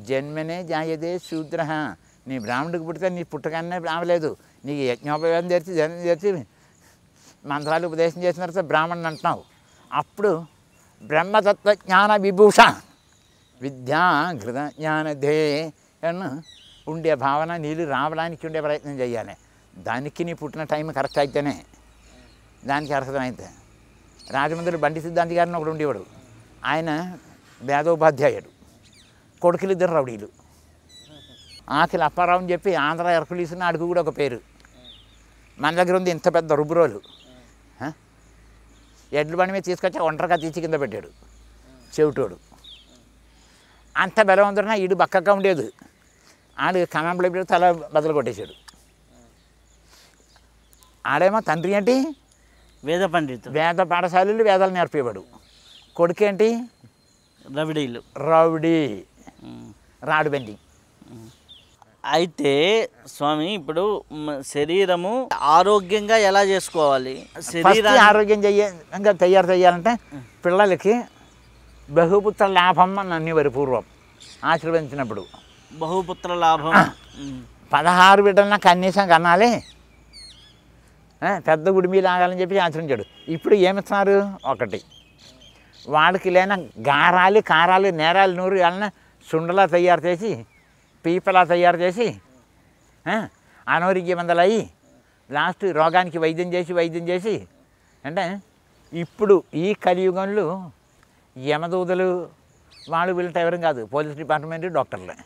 జన్మనే జాయదే శూద్ర. నీ బ్రాహ్మణుడికి పుడితే నీ పుట్టకనే రావలేదు. నీకు యజ్ఞోపవేదం తెరిచి జనం తెరిచి మంత్రాలు ఉపదేశం చేసిన తర్వాత బ్రాహ్మణుని అంటున్నావు. అప్పుడు బ్రహ్మతత్వజ్ఞాన విభూష విద్యా ఘృత జ్ఞానధే అని ఉండే భావన నీళ్ళు రావడానికి ఉండే ప్రయత్నం చేయాలి. దానికి నీ పుట్టిన టైం కరెక్ట్ అయితేనే దానికి అర్హతమైతే. రాజమండ్రి బండి సిద్ధాంతి గారిని ఒకడు ఉండేవాడు. ఆయన వేదోపాధ్యాయుడు, కొడుకులు ఇద్దరు రౌడీలు. ఆకిలి అప్పారావు అని చెప్పి ఆంధ్ర ఎర్కులీసున్న అడుగు కూడా ఒక పేరు. మన దగ్గర ఉంది ఇంత పెద్ద రుబ్బురోలు. ఎడ్ల బండి మీద తీసుకొచ్చి ఒంటరిగా తీసి కింద పెట్టాడు చెవిటోడు. అంత బలవంతున్నా ఈడు బక్కగా ఉండేది. ఆడు కమంలో తల బదులు కొట్టేశాడు. ఆడేమో తండ్రి ఏంటి వేద పండితుడు, వేద పాఠశాలలు వేదాలు నేర్పేవాడు. కొడుకేంటి రవిడీలు, రౌడీ రాడు బండి. అయితే స్వామి ఇప్పుడు శరీరము ఆరోగ్యంగా ఎలా చేసుకోవాలి? శరీరాన్ని ఆరోగ్యం ఇంకా తయారు చేయాలంటే పిల్లలకి బహుపుత్ర లాభం అని అనేవారు పూర్వం ఆశీర్వదించినప్పుడు. బహుపుత్ర లాభం 16 బిడ్డలన్నా కనీసం కనాలి, పెద్ద గుడిమి లాగాలని చెప్పి ఆచరించాడు. ఇప్పుడు ఏమిస్తున్నారు? ఒకటి వాళ్ళకి లేన గారాలు కారాలు నేరాలు నూరు వాళ్ళని సుండలా తయారు చేసి పీపలా తయారు చేసి అనారోగ్య మందలు అయ్యి లాస్ట్ రోగానికి వైద్యం చేసి అంటే ఇప్పుడు ఈ కలియుగంలో యమదూతలు వాళ్ళు వీళ్ళతో ఎవరం కాదు, పోలీస్ డిపార్ట్మెంట్ డాక్టర్లే.